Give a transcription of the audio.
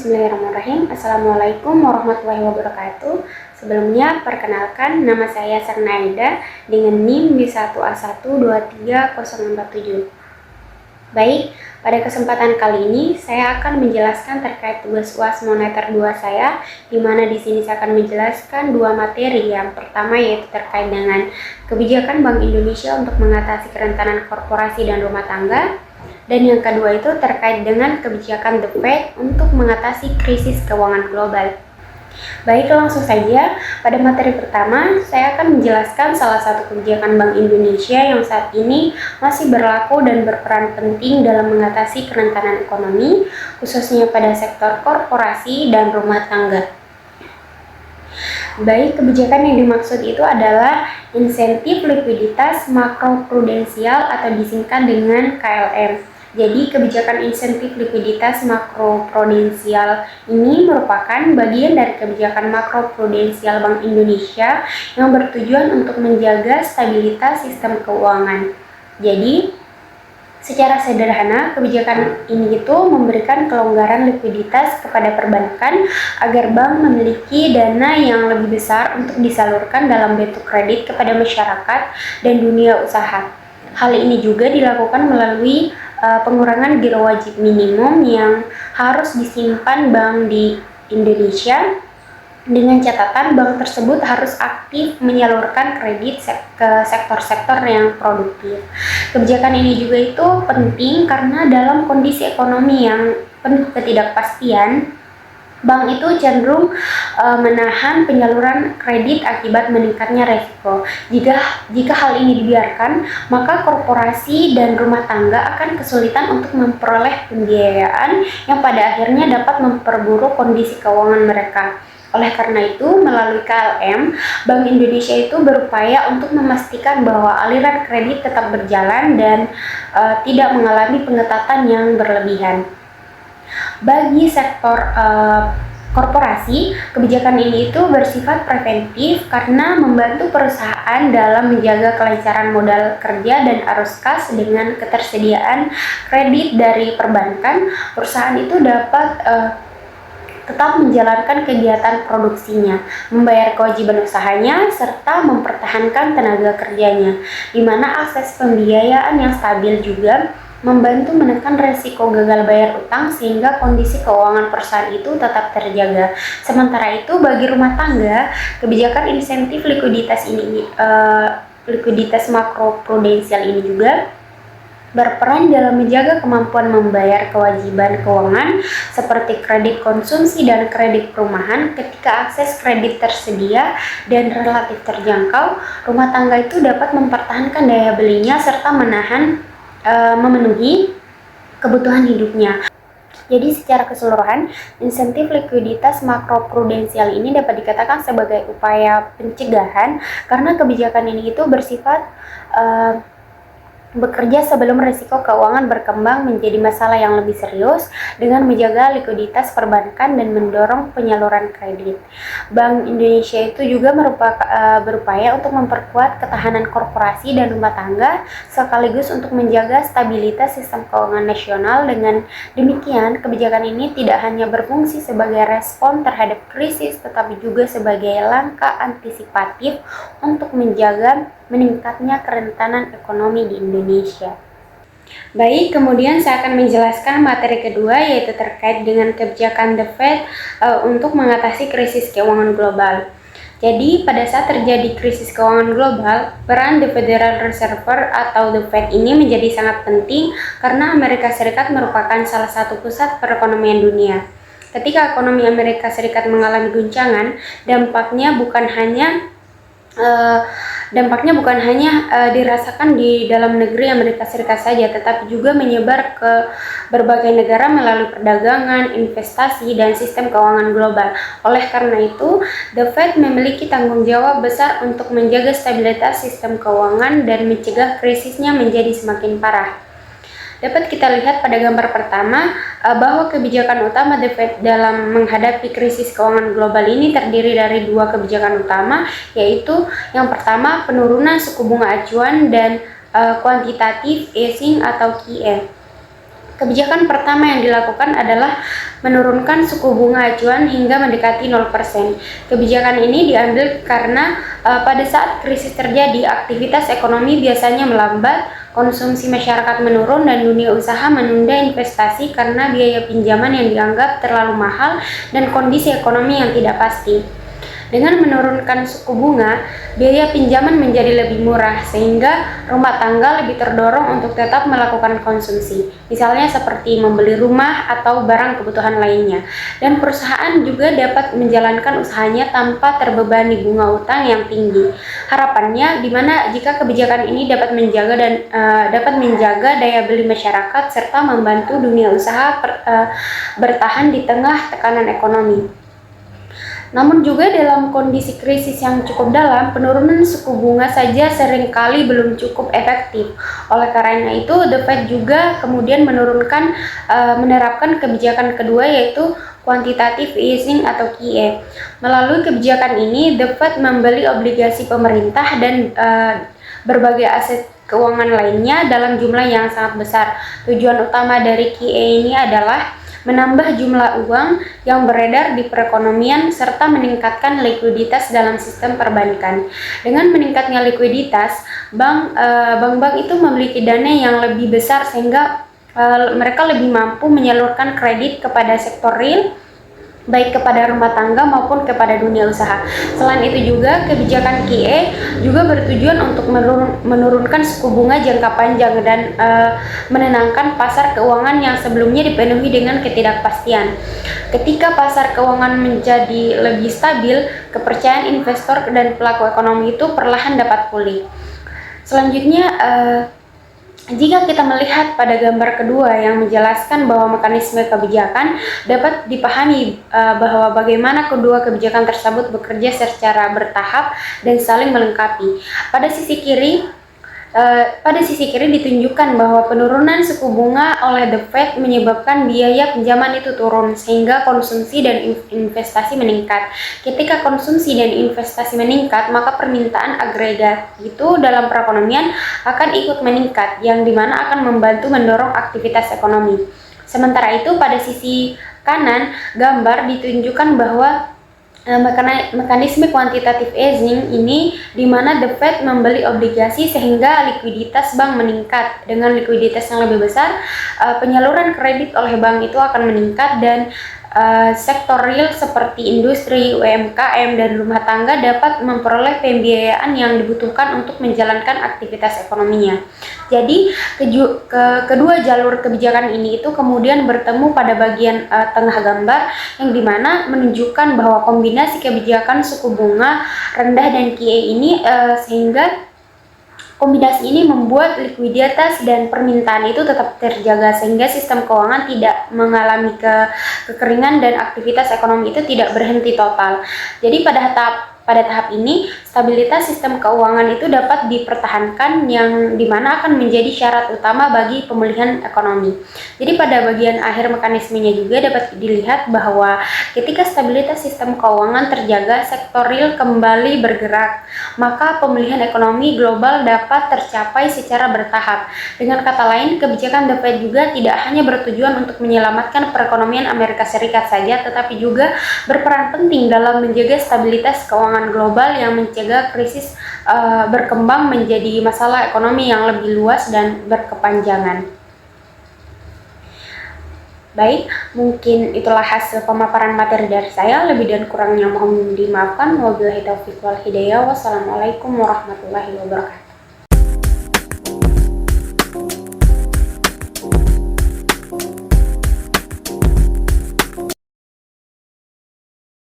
Bismillahirrahmanirrahim. Assalamualaikum warahmatullahi wabarakatuh. Sebelumnya, perkenalkan nama saya Serna Aida dengan NIM D1A1230047. Baik, pada kesempatan kali ini saya akan menjelaskan terkait tugas UAS Moneter 2 saya, di mana di sini saya akan menjelaskan dua materi. Yang pertama yaitu terkait dengan kebijakan Bank Indonesia untuk mengatasi kerentanan korporasi dan rumah tangga. Dan yang kedua itu terkait dengan kebijakan The Fed untuk mengatasi krisis keuangan global. Baik, langsung saja. Pada materi pertama, saya akan menjelaskan salah satu kebijakan Bank Indonesia yang saat ini masih berlaku dan berperan penting dalam mengatasi kerentanan ekonomi, khususnya pada sektor korporasi dan rumah tangga. Baik, kebijakan yang dimaksud itu adalah insentif likuiditas makroprudensial atau disingkat dengan KLM. Jadi, kebijakan insentif likuiditas makroprudensial ini merupakan bagian dari kebijakan makroprudensial Bank Indonesia yang bertujuan untuk menjaga stabilitas sistem keuangan. Jadi, secara sederhana, kebijakan ini itu memberikan kelonggaran likuiditas kepada perbankan agar bank memiliki dana yang lebih besar untuk disalurkan dalam bentuk kredit kepada masyarakat dan dunia usaha. Hal ini juga dilakukan melalui pengurangan giro wajib minimum yang harus disimpan bank di Indonesia, dengan catatan bank tersebut harus aktif menyalurkan kredit ke sektor-sektor yang produktif. Kebijakan ini juga itu penting karena dalam kondisi ekonomi yang penuh ketidakpastian, bank itu cenderung menahan penyaluran kredit akibat meningkatnya resiko. Jika hal ini dibiarkan, maka korporasi dan rumah tangga akan kesulitan untuk memperoleh pembiayaan yang pada akhirnya dapat memperburuk kondisi keuangan mereka. Oleh karena itu, melalui KLM, Bank Indonesia itu berupaya untuk memastikan bahwa aliran kredit tetap berjalan dan tidak mengalami pengetatan yang berlebihan. Bagi sektor korporasi, kebijakan ini itu bersifat preventif karena membantu perusahaan dalam menjaga kelancaran modal kerja dan arus kas. Dengan ketersediaan kredit dari perbankan, perusahaan itu dapat tetap menjalankan kegiatan produksinya, membayar kewajiban usahanya, serta mempertahankan tenaga kerjanya, di mana akses pembiayaan yang stabil juga membantu menekan resiko gagal bayar utang sehingga kondisi keuangan perusahaan itu tetap terjaga. Sementara itu, bagi rumah tangga, kebijakan insentif likuiditas makroprudensial ini juga berperan dalam menjaga kemampuan membayar kewajiban keuangan seperti kredit konsumsi dan kredit perumahan. Ketika akses kredit tersedia dan relatif terjangkau, rumah tangga itu dapat mempertahankan daya belinya serta memenuhi kebutuhan hidupnya. Jadi secara keseluruhan, insentif likuiditas makroprudensial ini dapat dikatakan sebagai upaya pencegahan karena kebijakan ini itu bersifat bekerja sebelum risiko keuangan berkembang menjadi masalah yang lebih serius dengan menjaga likuiditas perbankan dan mendorong penyaluran kredit. Bank Indonesia itu juga berupaya untuk memperkuat ketahanan korporasi dan rumah tangga sekaligus untuk menjaga stabilitas sistem keuangan nasional. Dengan demikian, kebijakan ini tidak hanya berfungsi sebagai respon terhadap krisis tetapi juga sebagai langkah antisipatif untuk menjaga meningkatnya kerentanan ekonomi di Indonesia. Baik, kemudian saya akan menjelaskan materi kedua yaitu terkait dengan kebijakan The Fed untuk mengatasi krisis keuangan global. Jadi, pada saat terjadi krisis keuangan global, peran The Federal Reserve atau The Fed ini menjadi sangat penting karena Amerika Serikat merupakan salah satu pusat perekonomian dunia. Ketika ekonomi Amerika Serikat mengalami guncangan, dampaknya bukan hanya dirasakan di dalam negeri Amerika Serikat saja, tetapi juga menyebar ke berbagai negara melalui perdagangan, investasi, dan sistem keuangan global. Oleh karena itu, The Fed memiliki tanggung jawab besar untuk menjaga stabilitas sistem keuangan dan mencegah krisisnya menjadi semakin parah. Dapat kita lihat pada gambar pertama bahwa kebijakan utama The Fed dalam menghadapi krisis keuangan global ini terdiri dari dua kebijakan utama, yaitu yang pertama penurunan suku bunga acuan dan quantitative easing atau QE. Kebijakan pertama yang dilakukan adalah menurunkan suku bunga acuan hingga mendekati 0%. Kebijakan ini diambil karena pada saat krisis terjadi, aktivitas ekonomi biasanya melambat, konsumsi masyarakat menurun, dan dunia usaha menunda investasi karena biaya pinjaman yang dianggap terlalu mahal dan kondisi ekonomi yang tidak pasti. Dengan menurunkan suku bunga, biaya pinjaman menjadi lebih murah sehingga rumah tangga lebih terdorong untuk tetap melakukan konsumsi, misalnya seperti membeli rumah atau barang kebutuhan lainnya. Dan perusahaan juga dapat menjalankan usahanya tanpa terbebani bunga utang yang tinggi. Harapannya, di mana jika kebijakan ini dapat menjaga daya beli masyarakat serta membantu dunia usaha bertahan di tengah tekanan ekonomi. Namun juga dalam kondisi krisis yang cukup dalam, penurunan suku bunga saja seringkali belum cukup efektif. Oleh karena itu, The Fed juga kemudian menerapkan kebijakan kedua, yaitu quantitative easing atau QE. Melalui kebijakan ini, The Fed membeli obligasi pemerintah dan berbagai aset keuangan lainnya dalam jumlah yang sangat besar. Tujuan utama dari QE ini adalah menambah jumlah uang yang beredar di perekonomian serta meningkatkan likuiditas dalam sistem perbankan. Dengan meningkatnya likuiditas, bank-bank itu memiliki dana yang lebih besar sehingga mereka lebih mampu menyalurkan kredit kepada sektor real, baik kepada rumah tangga maupun kepada dunia usaha. Selain itu juga, kebijakan QE juga bertujuan untuk menurunkan suku bunga jangka panjang dan menenangkan pasar keuangan yang sebelumnya dipenuhi dengan ketidakpastian. Ketika pasar keuangan menjadi lebih stabil, kepercayaan investor dan pelaku ekonomi itu perlahan dapat pulih. Selanjutnya, jika kita melihat pada gambar kedua yang menjelaskan bahwa mekanisme kebijakan, dapat dipahami bahwa bagaimana kedua kebijakan tersebut bekerja secara bertahap dan saling melengkapi. Pada sisi kiri ditunjukkan bahwa penurunan suku bunga oleh The Fed menyebabkan biaya pinjaman itu turun sehingga konsumsi dan investasi meningkat. Ketika konsumsi dan investasi meningkat, maka permintaan agregat itu dalam perekonomian akan ikut meningkat, yang dimana akan membantu mendorong aktivitas ekonomi. Sementara itu pada sisi kanan gambar ditunjukkan bahwa mekanisme quantitative easing ini di mana The Fed membeli obligasi sehingga likuiditas bank meningkat. Dengan likuiditas yang lebih besar, penyaluran kredit oleh bank itu akan meningkat dan sektor real seperti industri, UMKM, dan rumah tangga dapat memperoleh pembiayaan yang dibutuhkan untuk menjalankan aktivitas ekonominya. Jadi, kedua jalur kebijakan ini itu kemudian bertemu pada bagian tengah gambar, yang dimana menunjukkan bahwa kombinasi kebijakan suku bunga rendah dan QE ini sehingga kombinasi ini membuat likuiditas dan permintaan itu tetap terjaga sehingga sistem keuangan tidak mengalami kekeringan dan aktivitas ekonomi itu tidak berhenti total. Jadi pada tahap ini, stabilitas sistem keuangan itu dapat dipertahankan, yang dimana akan menjadi syarat utama bagi pemulihan ekonomi. Jadi pada bagian akhir mekanismenya juga dapat dilihat bahwa ketika stabilitas sistem keuangan terjaga, sektor real kembali bergerak, maka pemulihan ekonomi global dapat tercapai secara bertahap. Dengan kata lain, kebijakan The Fed juga tidak hanya bertujuan untuk menyelamatkan perekonomian Amerika Serikat saja, tetapi juga berperan penting dalam menjaga stabilitas keuangan global yang mencegah krisis berkembang menjadi masalah ekonomi yang lebih luas dan berkepanjangan. Baik, mungkin itulah hasil pemaparan materi dari saya. Lebih dan kurangnya mohon dimaafkan. Wabillahi taufiq wal hidayah. Wassalamualaikum warahmatullahi wabarakatuh.